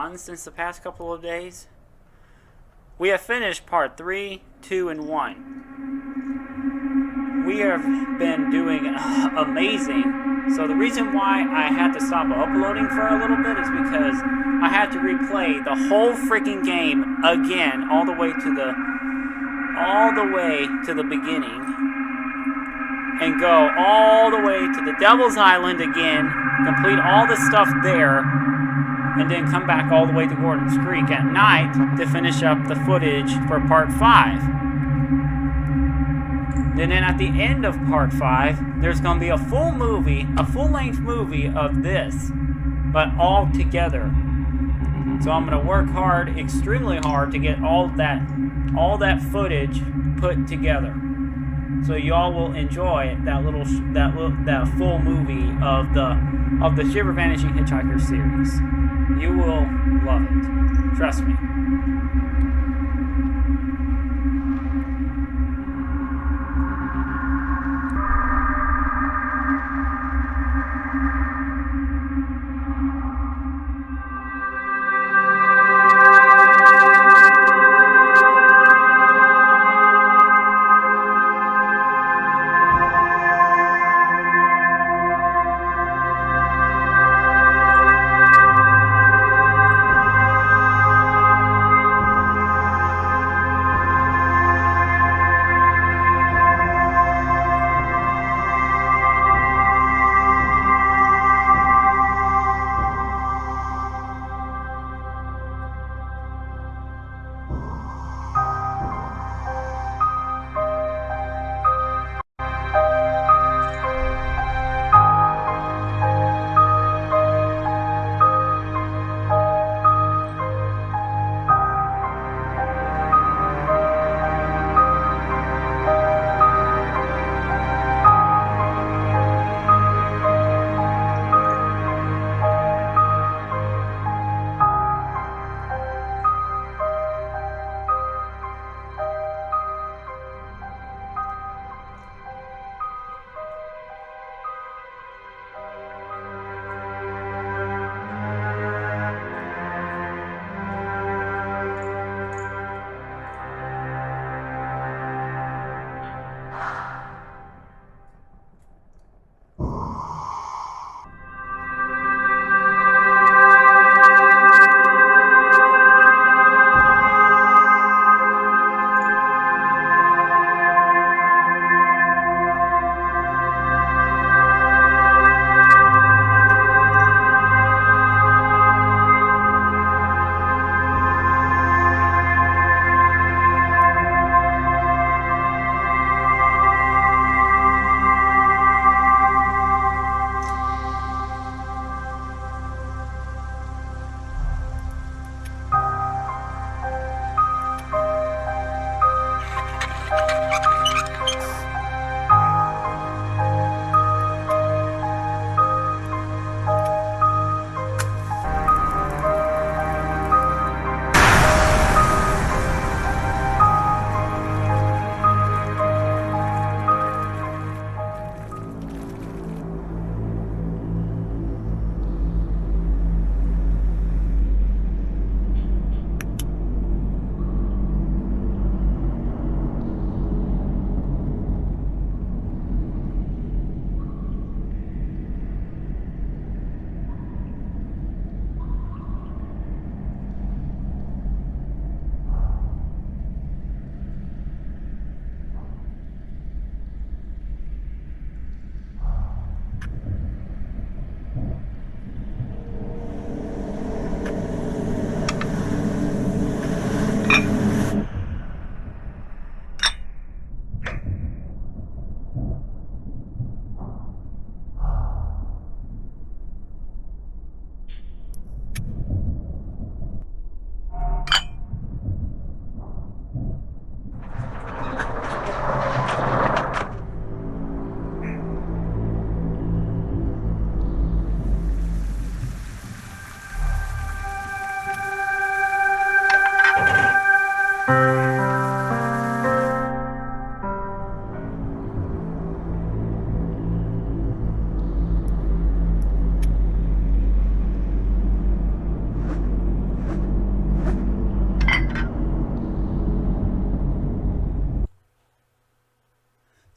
on since the past couple of days. We have finished part 3, 2, and 1. We have been doing amazing. So the reason why I had to stop uploading for a little bit is because I had to replay the whole freaking game again, all the way to the beginning, and go all the way to the Devil's Island again, complete all the stuff there, and then come back all the way to Gordon's Creek at night to finish up the footage for part 5. And then at the end of part 5, there's going to be a full-length movie of this, but all together. So I'm going to work hard, extremely hard, to get all that footage put together. So y'all will enjoy that full movie of the Shiver Vanishing Hitchhiker series. You will love it. Trust me.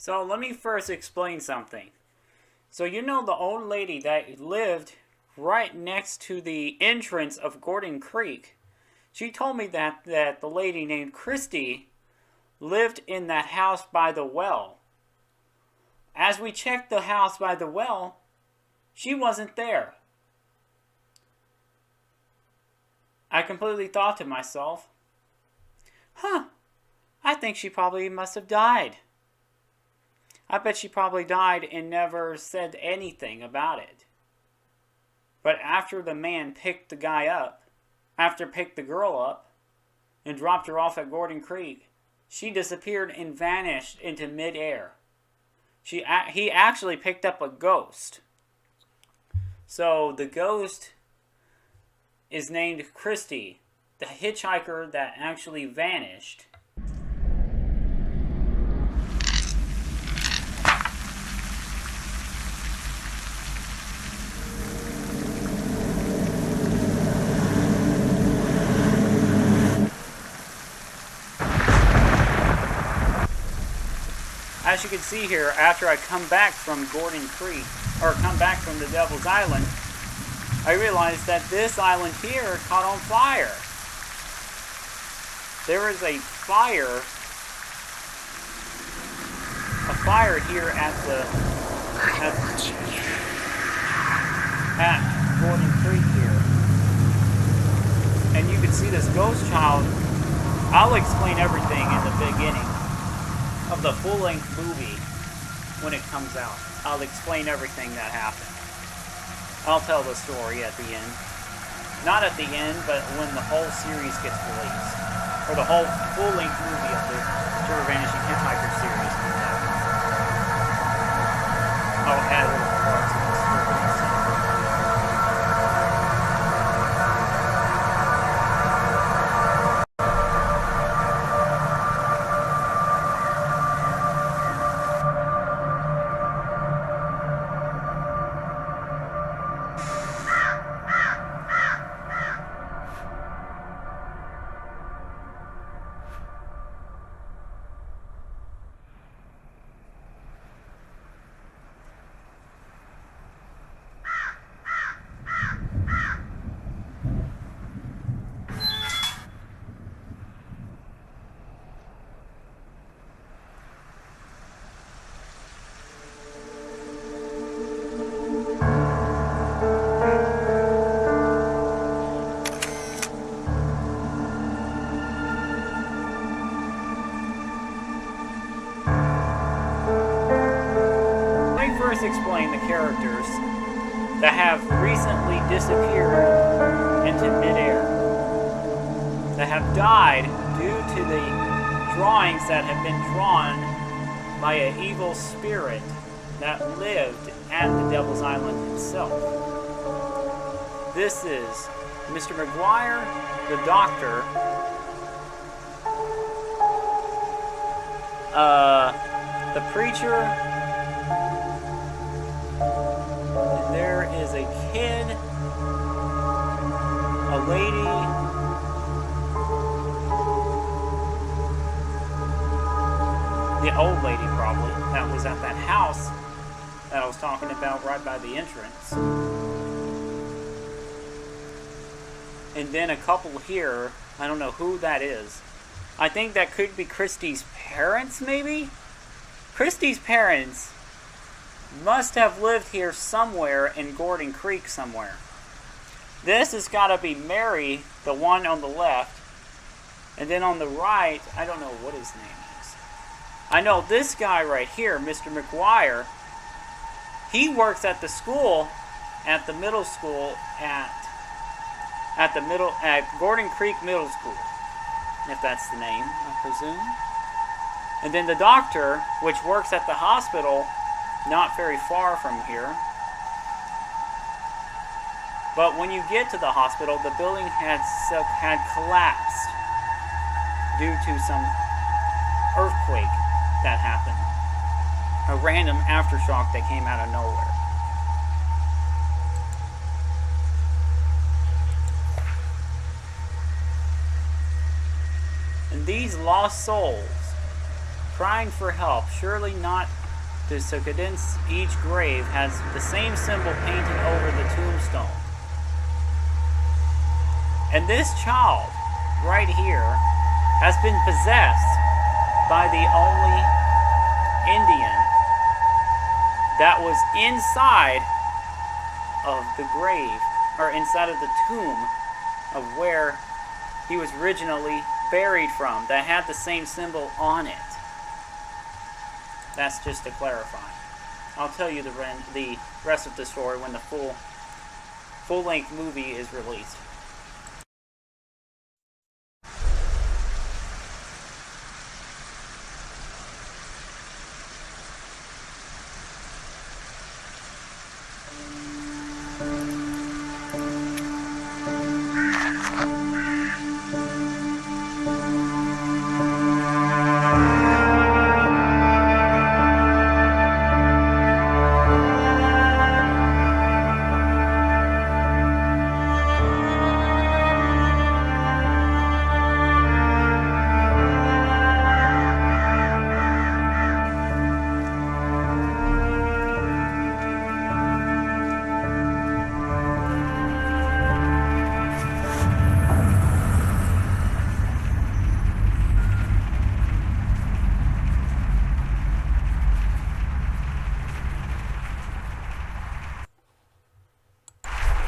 So let me first explain something. So you know the old lady that lived right next to the entrance of Gordon Creek? She told me that the lady named Christy lived in that house by the well. As we checked the house by the well, she wasn't there. I completely thought to myself, I think she probably must have died. I bet she probably died and never said anything about it. But after the man picked the girl up, and dropped her off at Gordon Creek, she disappeared and vanished into midair. He actually picked up a ghost. So the ghost is named Christy, the hitchhiker that actually vanished. As you can see here, after I come back from Gordon Creek, or come back from the Devil's Island, I realized that this island here caught on fire. There is a fire here at Gordon Creek here. And you can see this ghost child. I'll explain everything in the beginning of the full-length movie when it comes out. I'll explain everything that happened. I'll tell the story at the end. Not at the end, but when the whole series gets released. Or the whole full-length movie of the Vanishing Hitchhiker series comes out. I'll add little parts of the story and stuff. Explain the characters that have recently disappeared into midair, that have died due to the drawings that have been drawn by an evil spirit that lived at the Devil's Island himself. This is Mr. Mcgwire, the doctor, the preacher. There is a kid, a lady, the old lady probably, that was at that house that I was talking about right by the entrance. And then a couple here, I don't know who that is. I think that could be Christy's parents, maybe? Christy's parents must have lived here somewhere in Gordon Creek somewhere. This has got to be Mary, the one on the left. And then on the right, I don't know what his name is. I know this guy right here, Mr. Mcgwire, he works at the school, at the middle school, at Gordon Creek Middle School, if that's the name, I presume. And then the doctor, which works at the hospital, not very far from here. But when you get to the hospital, the building had collapsed due to some earthquake that happened. A random aftershock that came out of nowhere. And these lost souls crying for help, surely not to coincidence. Each grave has the same symbol painted over the tombstone. And this child, right here, has been possessed by the only Indian that was inside of the grave, or inside of the tomb of where he was originally buried from, that had the same symbol on it. That's just to clarify. I'll tell you the rest of the story when the full-length movie is released.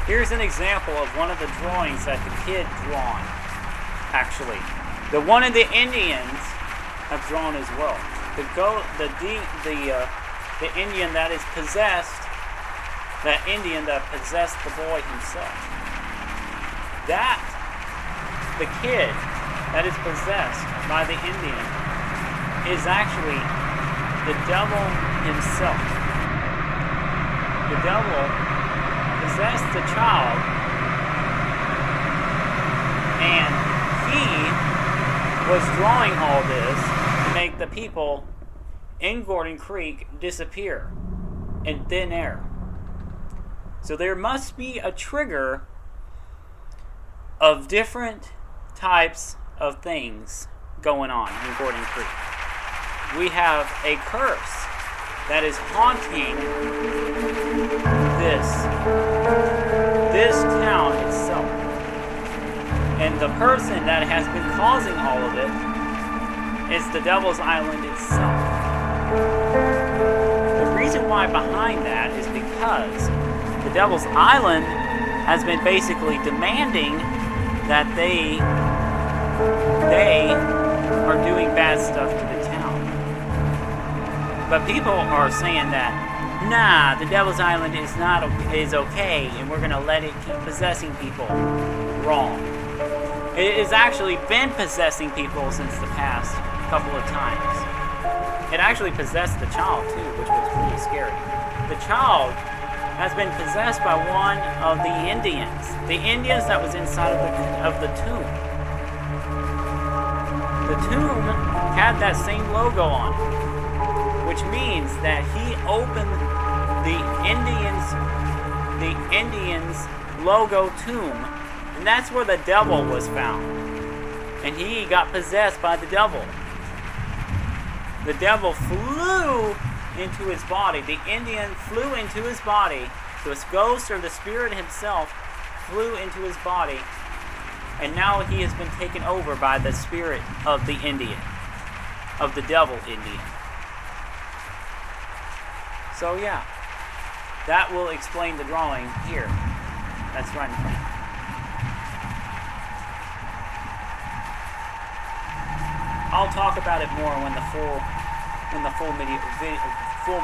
Here's an example of one of the drawings that the kid drawn, actually. The one of the Indians have drawn as well. The Indian that is possessed, that Indian that possessed the boy himself. That, the kid that is possessed by the Indian, is actually the devil himself. The devil possessed the child, and he was drawing all this to make the people in Gordon Creek disappear in thin air. So there must be a trigger of different types of things going on in Gordon Creek. We have a curse that is haunting this town itself. And the person that has been causing all of it is the Devil's Island itself. The reason why behind that is because the Devil's Island has been basically demanding that they are doing bad stuff to the town. But people are saying that, nah, the Devil's Island is okay, and we're gonna let it keep possessing people. Wrong. It has actually been possessing people since the past couple of times. It actually possessed the child too, which was really scary. The child has been possessed by one of the Indians that was inside of the tomb. The tomb had that same logo on it, which means that he opened the Indians logo tomb, and that's where the devil was found. And he got possessed by the devil. The devil flew into his body. The Indian flew into his body. The ghost or the spirit himself flew into his body, and now he has been taken over by the spirit of the Indian, of the devil Indian. So yeah, that will explain the drawing here. That's right in front. I'll talk about it more when the full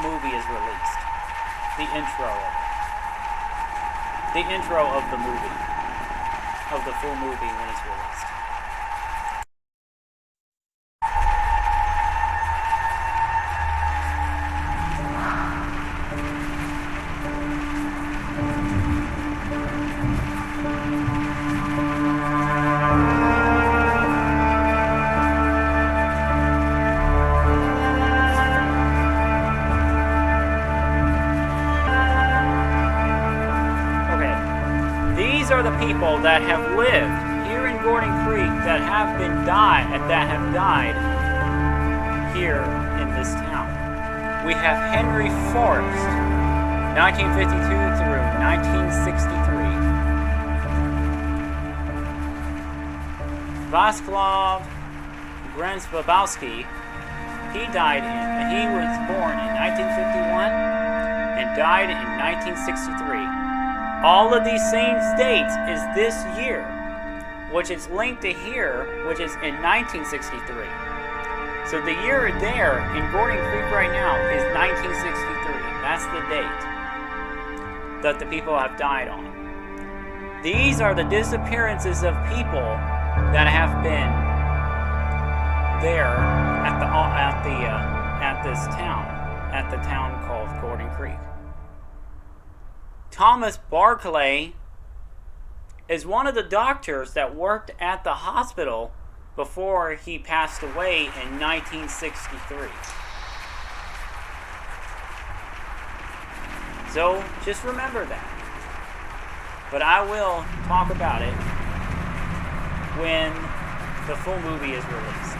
movie is released. The intro of it. The intro of the movie. Of the full movie when it's released. These are the people that have lived here in Gordon Creek that have died here in this town. We have Henry Forrest, 1952 through 1963. Vaclaw Grabowsky, he was born in 1951 and died in 1963. All of these same dates is this year, which is linked to here, which is in 1963. So the year there in Gordon Creek right now is 1963. That's the date that the people have died on. These are the disappearances of people that have been there at the town called Gordon Creek. Thomas Barclay is one of the doctors that worked at the hospital before he passed away in 1963. So just remember that. But I will talk about it when the full movie is released.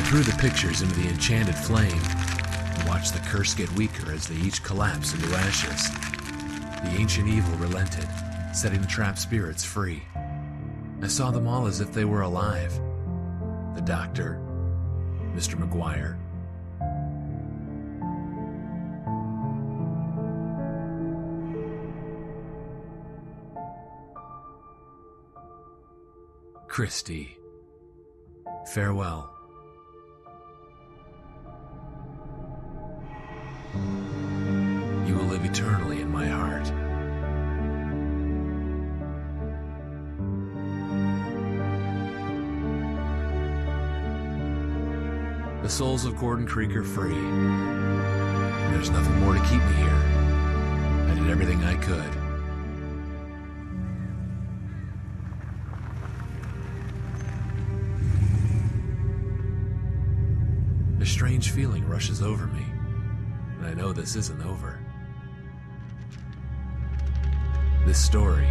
threw the pictures into the enchanted flame and watched the curse get weaker as they each collapse into ashes. The ancient evil relented, setting the trapped spirits free. I saw them all as if they were alive. The doctor, Mr. Mcgwire. Christy. Farewell. You will live eternally in my heart. The souls of Gordon Creek are free. And there's nothing more to keep me here. I did everything I could. A strange feeling rushes over me, and I know this isn't over. This story